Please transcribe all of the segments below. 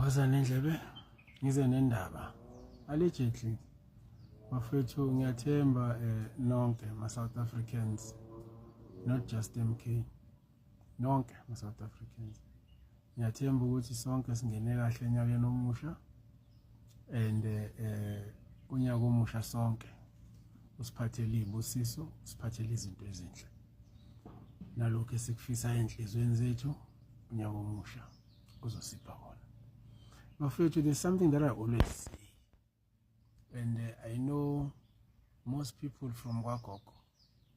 Waza nendlebe ngize nendaba allegedly bafethu ngiyathemba nonke ma South Africans, not just MK, nonke ma South Africans ngiyathemba ukuthi sonke singene kahle enyakeni omusha and unyaka omusha sonke usiphathele ibusiso, usiphathele izinto ezinhle nalokho esikufisa enhlizweni zethu unyaka omusha uzosipha kona. Bafethu, there's something that I always say, and I know most people from Wakoko,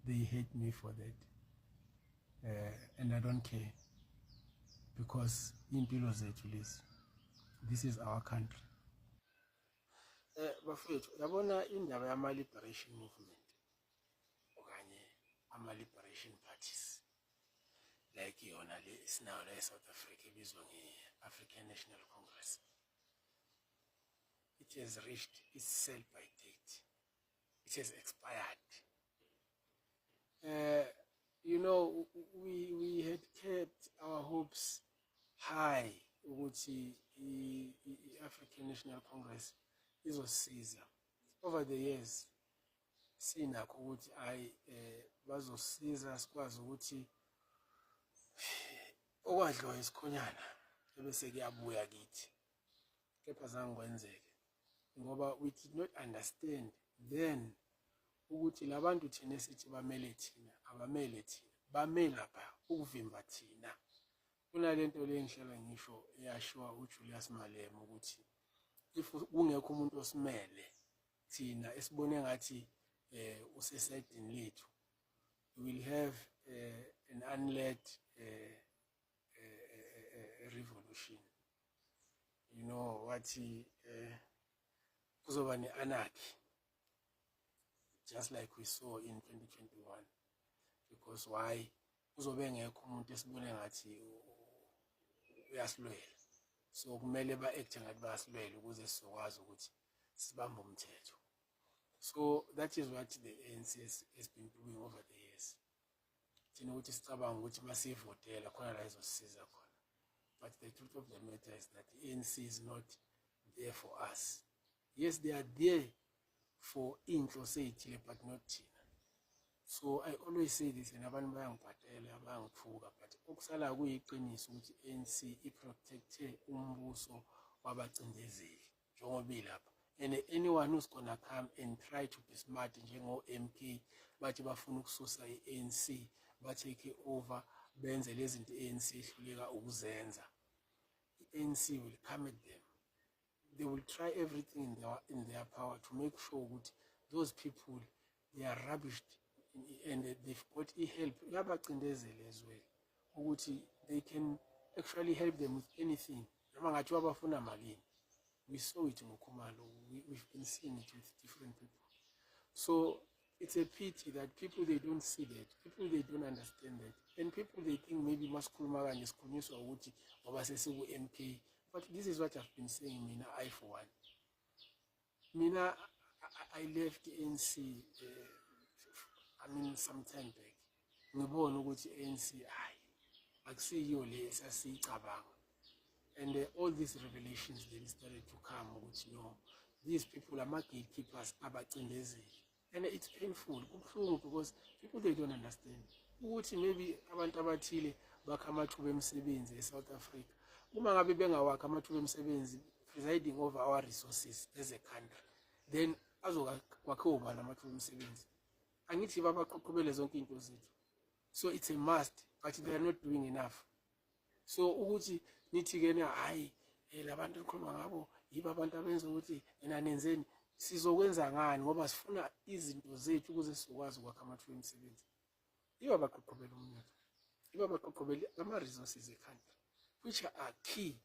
they hate me for that, and I don't care, because impilo zethu lezi, this is our country. Bafethu, yabona indaba yama liberation movement okanye ama liberation parties like yona le isinayo la eSouth Africa ebizwa nge-African National Congress. It has reached its sell-by date. It has expired. You know, we had kept our hopes high ukuthi i-African National Congress izosiza. Over the years, sinakho ukuthi bazosiza sikwazi ukuthi okwadliwa isikhonyana ebese kuyabuya kithi. Kepha zange kwenzeke ngoba we did not understand then ukuthi labantu thina esithi bamele thina abamele thina, bamele lapha ukuvimba thina. Kunalento le ngihlala ngisho eyashiwa uJulius Malema ukuthi if kungekho umuntu osimele thina esibone ngathi usesayidini lethu, we will have an unled revolution. You know what kuzoba ne-anarchy, just like we saw in 2021. Because why? Kuzobe ngekho umuntu esibone ngathi uyasilwela. So kumele ba-act ngathi bayasilwela ukuze sizokwazi ukuthi sibambe umthetho. So that is what the ANC has been doing over the years. Thina ukuthi sicabanga ukuthi masivotela khona la izosisiza khona. But the truth of the matter is that the ANC is not there for us. Yes, they are there for inhloso ezithile, but not thina. So I always say this, and abantu bayangibhatela bayangithuka, but okusala kuyiqiniso ukuthi ANC iprotecte umbuso wabacindezeli njengoba ilapha. And anyone who's gonna come and try to be smart njengo MK bathi bafuna ukususa i-ANC ba-take over benze lezi zinto i-ANC ihluleka ukuzenza, i-ANC will come at them. They will try everything in their power to make sure that those people, they are rubbished and they've got help. Yabacindezeli as well. Ukuthi they can actually help them with anything. We saw it in Okumalo. We've been seeing it with different people. So it's a pity that people, they don't see that. People, they don't understand that. And people, they think maybe Maskuluma and Skunis or Wuti or Basesibu MK. But this is what I've been saying, Mina, I for one. Mina, I left the ANC, some time back. Ngibona ukuthi ANC, akusiyo le esasicabanga. And all these revelations then started to come, which you know, these people are gatekeepers, and it's painful because people, they don't understand. Maybe abantu abathile bakha amathuba emisebenzi eSouth Africa. Uma ngabe bengawakha amathuba emisebenzi presiding over our resources as a country, then azokwakhe ubani amathuba emisebenzi? Angithi babaqoqobele zonke into zethu. So it's a must, but they are not doing enough. So ukuthi nithi ke labantu enkhuluma ngabo yiba abantu abenza ukuthi enanenzeni sizokwenza ngani ngoba sifuna izinto zethu ukuze sizokwazi ukwakha amathuba emisebenzi. Yiba baqoqobela umnotho, yiba baqoqobela ama resources e-country which are key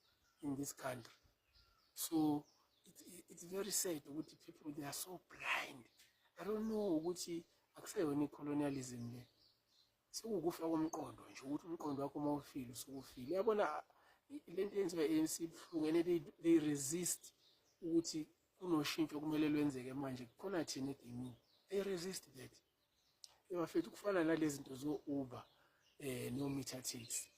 in this country. So it's very sad ukuthi people, they are so blind. I don't know ukuthi akuseyona i-colonialism le. Sekukufa komqondo nje ukuthi umqondo wakho mawufile usukufile. Yabona lento yenziwa ANC ibuhlungu and they resist ukuthi kunoshintsho kumele lwenzeke manje khona thina edimini. They resist that. Ebafethu kufana nalezi zinto zo Uber no meter taxi.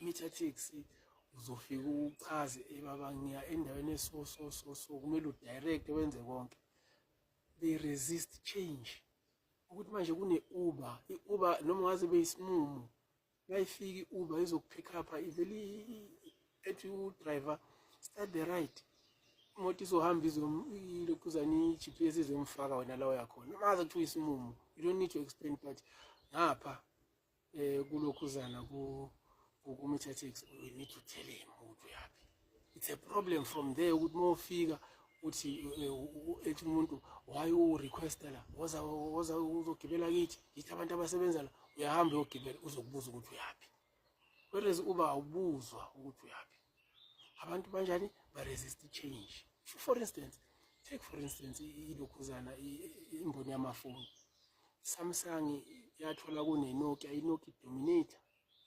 Meter taxi uzofika uchaze baba ngiya endaweni so kumele udirect wenze konke. They resist change. Ukuthi manje kune-Uber, i-Uber noma ngaze beyisimumu bayifika i-Uber izokupick up ivele ethi u-driver start the ride, imoto izohamba ilokhuzana i-GPS izomfaka wena la uyakhona. Noma ngaze kuthiwa isimumu, you don't need to explain, but ngapha kulokhuzana ku-meter taxi we need to tell him ukuthi uyaphi. It's a problem from there ukuthi uma ufika uthi ethi umuntu why urequesta la woza uzogibela kithi abantu abasebenza la, uyahamba uyogibela uzokubuza ukuthi uyaphi. Whereas uba awubuzwa ukuthi uyaphi. Abantu banjani ba-resist change. For instance, take for instance ilokhuzana imboni yamafoni. Samsung yathola kune-Nokia, i-Nokia Dominator.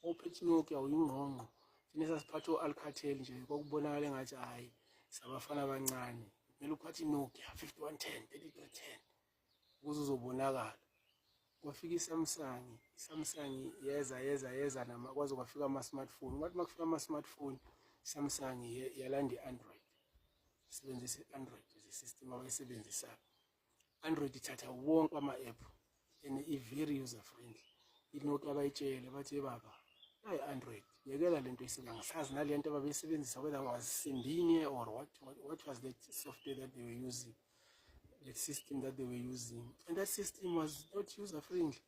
Ophethe iNokia uyingqongqo. Thina sasiphatha o-Alcatel nje kwakubonakala engathi hayi sabafana abancane. Kumele uphathe iNokia 5110, 3310 ukuze uzobonakala. Kwafika iSamsung yeza nama kwaze kwafika ama-smartphone. Wathi makufika ama-smartphone, iSamsung yalanda i-Android. Isebenzisa i-Android as i-system abayisebenzisayo. Android ithatha wonke ama-app and i-very user friendly. iNokia abayitshele bathi baba hayi Android yekela lento isenga ngasazi nale nto ababeyisebenzisa, whether was Symbian or what was that software that they were using, that system that they were using, and that system was not user friendly.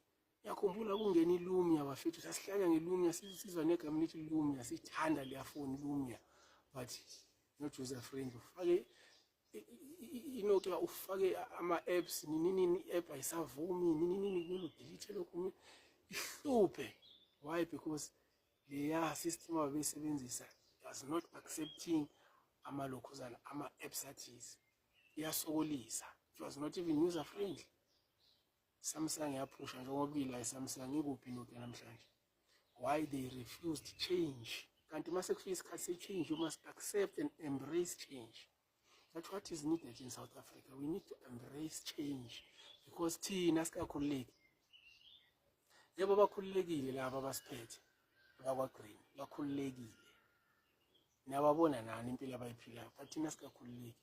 Yakhumbula kungena iLumia bafethu, sasihlala ngeLumia sizwa negama lithi Lumia, sithanda le phone Lumia, but not user friendly. Ufake iNokia ufake ama-apps nini i-app ayisavumi nini kumele udelete lokho ihluphe. Why? Because the system ababeyisebenzisa was not accepting amalokhuzana ama-apps athize, iyasokolisa. It was not even user friendly. Samsung yaphusha njengoba ila iSamsung ikuphi iNokia namhlanje. Why? They refused change. Kanti mase kufika isikhathi se-change, you must accept and embrace change. That's what is needed in South Africa. We need to embrace change because thina sikakhululeki. Yebo bakhululekile laba abasiphethe bakwa-Green, bakhululekile. Niyababona nani impilo abayiphilayo, but thina sikakhululeki.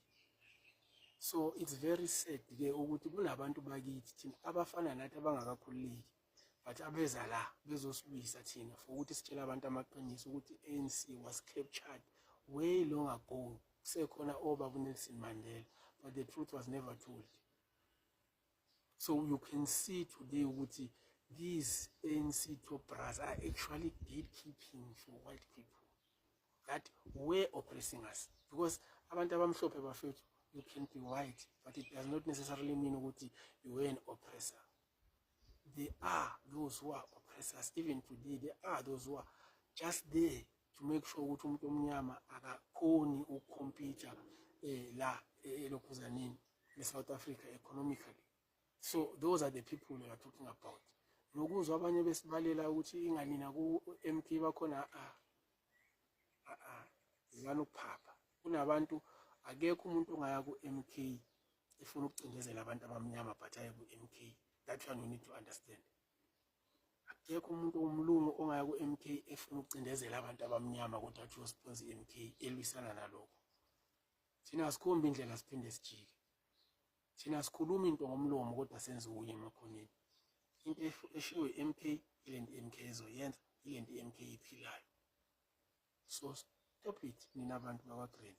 So it's very sad ke ukuthi kunabantu bakithi thina abafana nathi abangakakhululeki, but abeza la bezosibuyisa thina for ukuthi sitshela abantu amaqiniso ukuthi ANC was captured way long ago. Kusekhona obaba Nelson Mandela, but the truth was never told. So you can see today ukuthi these ANC top brass are actually gatekeeping for white people that were oppressing us. Because abantu abamhlophe bafethu, you can be white, but it does not necessarily mean ukuthi you were an oppressor. There are those who are oppressors. Even today, there are those who are just there to make sure ukuthi umuntu omnyama akakhoni ukucompete la elokhuzaneni eSouth Africa economically. So those are the people we are talking about. Nokuzwa abanye besibalela ukuthi inganina ku-MP bakhona zibani ukuphapha. Kunabantu akekho umuntu ongaya ku-MK efuna ukucindezela abantu abamnyama but aye ku-MK. That one you need to understand. Akekho umuntu omlungu ongaya ku-MK efuna ukucindezela abantu abamnyama kodwa athi usponsor i-MK elwisana nalokho. Thina asikhombi indlela siphinde sijike. Thina sikhuluma into ngomlomo kodwa senze ukunye emakhoneni. Into eshiwo i-MK ile nto i-MK ezoyenza, ile nto i-MK iphilayo. So stop it nina abantu bakwa-Green.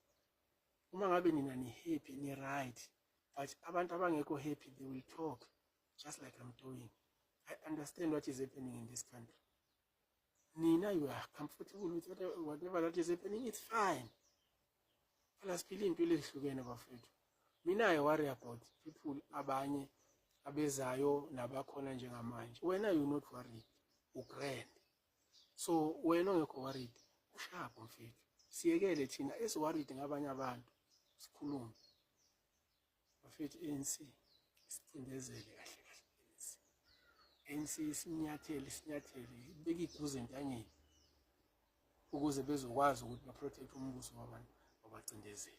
Uma ngabe nina ni-happy, ni-right, but abantu abangekho happy, they will talk just like I'm doing. I understand what is happening in this country. Nina, you are comfortable with whatever that is happening, it's fine. Siphila impilo ehlukene bafethu. Mina I worry about people abanye abezayo nabakhona njengamanje. Wena you not worried, ugrand. So wena ongekho worried, ushapho mfethu. Siyekele thina esi-worried ngabanye abantu. Sikhulume. Bafethu ANC sicindezele kahle kahle. ANC isinyathele ibeka iguze entanyeni ukuze bezokwazi ukuthi ba-protect umbuso wabantu babacindezele.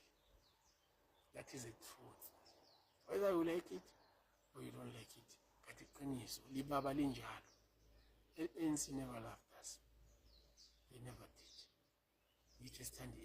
That is the truth. Whether you like it or you don't like it, but iqiniso libaba linjalo. ANC never loved us. They never did. yithi esithanda